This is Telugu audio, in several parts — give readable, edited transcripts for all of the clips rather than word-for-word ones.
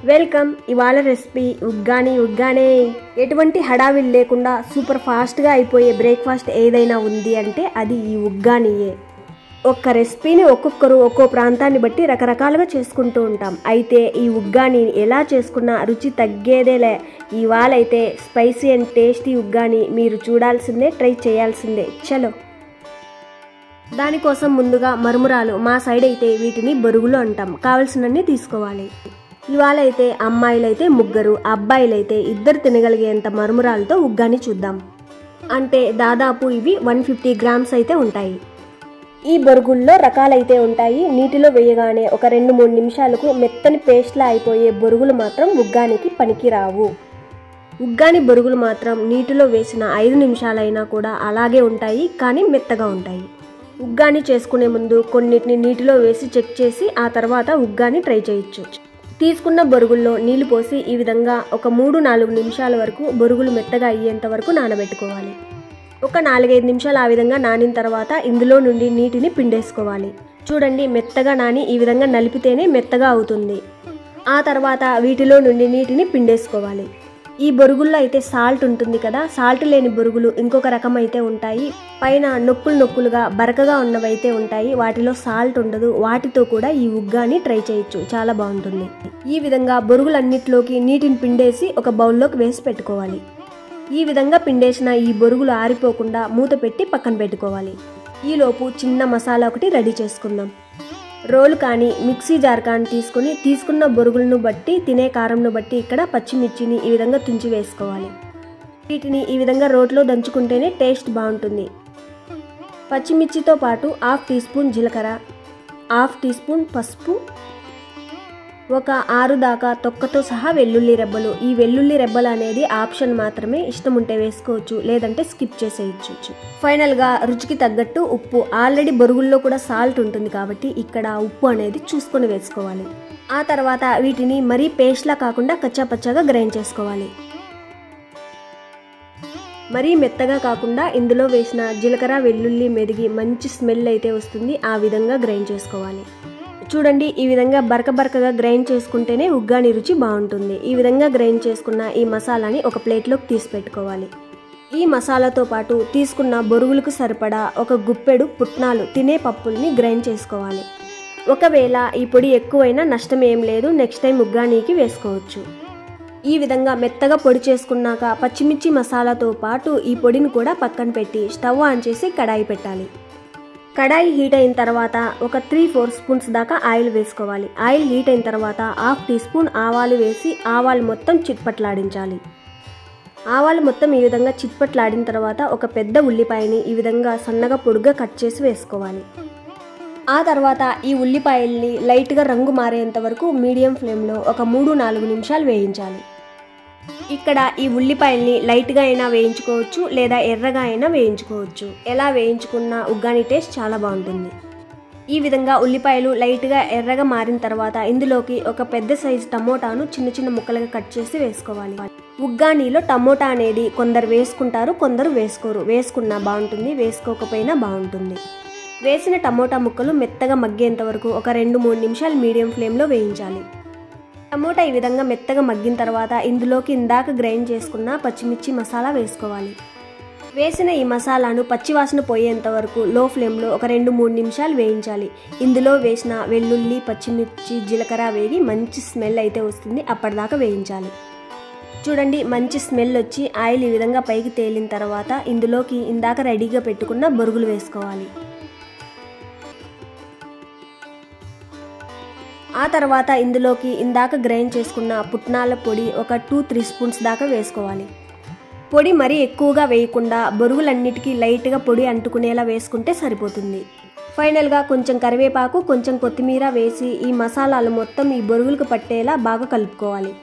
వెల్కమ్. ఇవాళ రెసిపీ ఉగ్గానే. ఎటువంటి హడావిడి లేకుండా సూపర్ ఫాస్ట్గా అయిపోయే బ్రేక్ఫాస్ట్ ఏదైనా ఉంది అంటే అది ఈ ఉగ్గానియే. ఒక్క రెసిపీని ఒక్కొక్కరు ఒక్కో ప్రాంతాన్ని బట్టి రకరకాలుగా చేసుకుంటూ ఉంటాం. అయితే ఈ ఉగ్గాని ఎలా చేసుకున్నా రుచి తగ్గేదేలే. ఇవాళ అయితే స్పైసీ అండ్ టేస్టీ ఉగ్గాని మీరు చూడాల్సిందే, ట్రై చేయాల్సిందే. చలో. దానికోసం ముందుగా మరుమురాలు, మా సైడ్ అయితే వీటిని బొరుగులు అంటాం, కావలసినన్ని తీసుకోవాలి. ఇవాళ అయితే అమ్మాయిలైతే 3, అబ్బాయిలైతే 2 తినగలిగేంత మరుమురాలతో ఉగ్గాని చూద్దాం. అంటే దాదాపు ఇవి 150 గ్రామ్స్ అయితే ఉంటాయి. ఈ బొరుగుల్లో రకాలైతే ఉంటాయి. నీటిలో వేయగానే ఒక 2-3 నిమిషాలకు మెత్తని పేస్ట్లా అయిపోయే బొరుగులు మాత్రం ఉగ్గానికి పనికిరావు. ఉగ్గాని బొరుగులు మాత్రం నీటిలో వేసిన 5 నిమిషాలైనా కూడా అలాగే ఉంటాయి, కానీ మెత్తగా ఉంటాయి. ఉగ్గాని చేసుకునే ముందు కొన్నిటిని నీటిలో వేసి చెక్ చేసి ఆ తర్వాత ఉగ్గాని ట్రై చేయొచ్చు. తీసుకున్న బొరుగుల్లో నీళ్లు పోసి ఈ విధంగా ఒక 3-4 నిమిషాల వరకు బొరుగులు మెత్తగా అయ్యేంత వరకు నానబెట్టుకోవాలి. ఒక 4-5 నిమిషాలు ఆ విధంగా నానిన తర్వాత ఇందులో నుండి నీటిని పిండేసుకోవాలి. చూడండి, మెత్తగా నాని ఈ విధంగా నలిపితేనే మెత్తగా అవుతుంది. ఆ తర్వాత వీటిలో నుండి నీటిని పిండేసుకోవాలి. ఈ బొరుగుల్లో అయితే సాల్ట్ ఉంటుంది కదా, సాల్ట్ లేని బొరుగులు ఇంకొక రకం అయితే ఉంటాయి. పైన నొక్కులుగా బరకగా ఉన్నవైతే ఉంటాయి, వాటిలో సాల్ట్ ఉండదు. వాటితో కూడా ఈ ఉగ్గాని ట్రై చేయొచ్చు, చాలా బాగుంటుంది. ఈ విధంగా బొరుగులన్నిటిలోకి నీటిని పిండేసి ఒక బౌల్లోకి వేసి పెట్టుకోవాలి. ఈ విధంగా పిండేసిన ఈ బొరుగులు ఆరిపోకుండా మూత పెట్టి పక్కన పెట్టుకోవాలి. ఈలోపు చిన్న మసాలా ఒకటి రెడీ చేసుకుందాం. రోలు కానీ మిక్సీ జార్ కానీ తీసుకున్న బొరుగులను బట్టి తినే కారంను బట్టి ఇక్కడ పచ్చిమిర్చిని ఈ విధంగా తుంచి వేసుకోవాలి. వీటిని ఈ విధంగా రోట్లో దంచుకుంటేనే టేస్ట్ బాగుంటుంది. పచ్చిమిర్చితో పాటు 1/2 టీ స్పూన్ జీలకర్ర, 1/2 టీ స్పూన్ పసుపు, ఒక 6 దాకా తొక్కతో సహా వెల్లుల్లి రెబ్బలు. ఈ వెల్లుల్లి రెబ్బలు అనేది ఆప్షన్ మాత్రమే, ఇష్టం ఉంటే వేసుకోవచ్చు, లేదంటే స్కిప్ చేసేయచ్చు. ఫైనల్గా రుచికి తగ్గట్టు ఉప్పు. ఆల్రెడీ బొరుగుల్లో కూడా సాల్ట్ ఉంటుంది కాబట్టి ఇక్కడ ఉప్పు అనేది చూసుకొని వేసుకోవాలి. ఆ తర్వాత వీటిని మరీ పేస్ట్లా కాకుండా కచ్చాపచ్చాగా గ్రైండ్ చేసుకోవాలి. మరీ మెత్తగా కాకుండా ఇందులో వేసిన జీలకర్ర వెల్లుల్లి మెదిగి మంచి స్మెల్ అయితే వస్తుంది, ఆ విధంగా గ్రైండ్ చేసుకోవాలి. చూడండి, ఈ విధంగా బరకగా గ్రైండ్ చేసుకుంటేనే ఉగ్గాని రుచి బాగుంటుంది. ఈ విధంగా గ్రైండ్ చేసుకున్న ఈ మసాలాని ఒక ప్లేట్లోకి తీసి పెట్టుకోవాలి. ఈ మసాలాతో పాటు తీసుకున్న బొరుగులకు సరిపడా ఒక గుప్పెడు పుట్నాలు, తినే పప్పుల్ని గ్రైండ్ చేసుకోవాలి. ఒకవేళ ఈ పొడి ఎక్కువైనా నష్టం ఏం లేదు, నెక్స్ట్ టైం ఉగ్గానీకి వేసుకోవచ్చు. ఈ విధంగా మెత్తగా పొడి చేసుకున్నాక పచ్చిమిర్చి మసాలాతో పాటు ఈ పొడిని కూడా పక్కన పెట్టి స్టవ్ ఆన్ చేసి కడాయి పెట్టాలి. కడాయి హీట్ అయిన తర్వాత ఒక 3-4 స్పూన్స్ దాకా ఆయిల్ వేసుకోవాలి. ఆయిల్ హీట్ అయిన తర్వాత 1/2 టీ స్పూన్ ఆవాలు వేసి ఆవాలు మొత్తం చిట్పట్లాడించాలి. ఆవాలు మొత్తం ఈ విధంగా చిట్పట్లాడిన తర్వాత ఒక పెద్ద ఉల్లిపాయని ఈ విధంగా సన్నగా పొడుగ్గా కట్ చేసి వేసుకోవాలి. ఆ తర్వాత ఈ ఉల్లిపాయల్ని లైట్గా రంగు మారేంత వరకు మీడియం ఫ్లేమ్లో ఒక 3-4 నిమిషాలు వేయించాలి. ఇక్కడ ఈ ఉల్లిపాయల్ని లైట్గా అయినా వేయించుకోవచ్చు, లేదా ఎర్రగా అయినా వేయించుకోవచ్చు. ఎలా వేయించుకున్నా ఉగ్గాని టేస్ట్ చాలా బాగుంటుంది. ఈ విధంగా ఉల్లిపాయలు లైట్గా ఎర్రగా మారిన తర్వాత ఇందులోకి ఒక పెద్ద సైజు టమోటాను చిన్న ముక్కలుగా కట్ చేసి వేసుకోవాలి. ఉగ్గానీలో టమోటా అనేది కొందరు వేసుకుంటారు, కొందరు వేసుకోరు. వేసుకున్నా బాగుంటుంది, వేసుకోకపోయినా బాగుంటుంది. వేసిన టమోటా ముక్కలు మెత్తగా మగ్గేంత వరకు ఒక 2-3 నిమిషాలు మీడియం ఫ్లేమ్లో వేయించాలి. టమోటా ఈ విధంగా మెత్తగా మగ్గిన తర్వాత ఇందులోకి ఇందాక గ్రైండ్ చేసుకున్న పచ్చిమిర్చి మసాలా వేసుకోవాలి. వేసిన ఈ మసాలాను పచ్చివాసన పోయేంత వరకు లో ఫ్లేమ్లో ఒక 2-3 నిమిషాలు వేయించాలి. ఇందులో వేసిన వెల్లుల్లి, పచ్చిమిర్చి, జీలకర్ర వేగి మంచి స్మెల్ అయితే వస్తుంది, అప్పటిదాకా వేయించాలి. చూడండి, మంచి స్మెల్ వచ్చి ఆయిల్ ఈ విధంగా పైకి తేలిన తర్వాత ఇందులోకి ఇందాక రెడీగా పెట్టుకున్న బొరుగులు వేసుకోవాలి. ఆ తర్వాత ఇందులోకి ఇందాక గ్రైండ్ చేసుకున్న పుట్నాల పొడి ఒక 2-3 స్పూన్స్ దాకా వేసుకోవాలి. పొడి మరీ ఎక్కువగా వేయకుండా బొరుగులన్నిటికీ లైట్గా పొడి అంటుకునేలా వేసుకుంటే సరిపోతుంది. ఫైనల్గా కొంచెం కరివేపాకు, కొంచెం కొత్తిమీర వేసి ఈ మసాలాలు మొత్తం ఈ బొరుగులకు పట్టేలా బాగా కలుపుకోవాలి.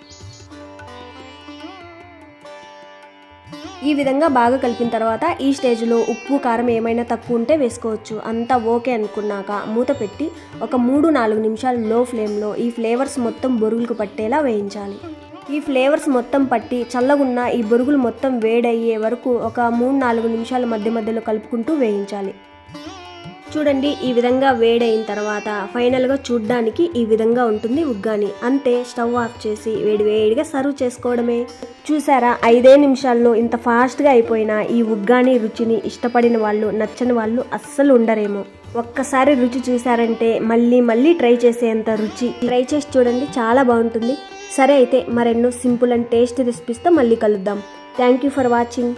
ఈ విధంగా బాగా కలిపిన తర్వాత ఈ స్టేజ్లో ఉప్పు, కారం ఏమైనా తక్కువ ఉంటే వేసుకోవచ్చు. అంతా ఓకే అనుకున్నాక మూత పెట్టి ఒక 3-4 నిమిషాలు లో ఫ్లేమ్లో ఈ ఫ్లేవర్స్ మొత్తం బొరుగులకు పట్టేలా వేయించాలి. ఈ ఫ్లేవర్స్ మొత్తం పట్టి చల్లగున్న ఈ బొరుగులు మొత్తం వేడయ్యే వరకు ఒక 3-4 నిమిషాల మధ్యలో కలుపుకుంటూ వేయించాలి. చూడండి, ఈ విధంగా వేడైన తర్వాత ఫైనల్గా చూడ్డానికి ఈ విధంగా ఉంటుంది ఉగ్గాని. అంతే, స్టవ్ ఆఫ్ చేసి వేడివేడిగా సర్వ్ చేసుకోవడమే. చూసారా, 5 నిమిషాల్లో ఇంత ఫాస్ట్గా అయిపోయినా ఈ ఉగ్గాని రుచిని ఇష్టపడిన వాళ్ళు, నచ్చని వాళ్ళు అస్సలు ఉండరేమో. ఒక్కసారి రుచి చూసారంటే మళ్ళీ మళ్ళీ ట్రై చేసేంత రుచి. ట్రై చేసి చూడండి, చాలా బాగుంటుంది. సరే అయితే మరెన్నో సింపుల్ అండ్ టేస్టీ రెసిపీస్తో మళ్ళీ కలుద్దాం. Thank you for watching.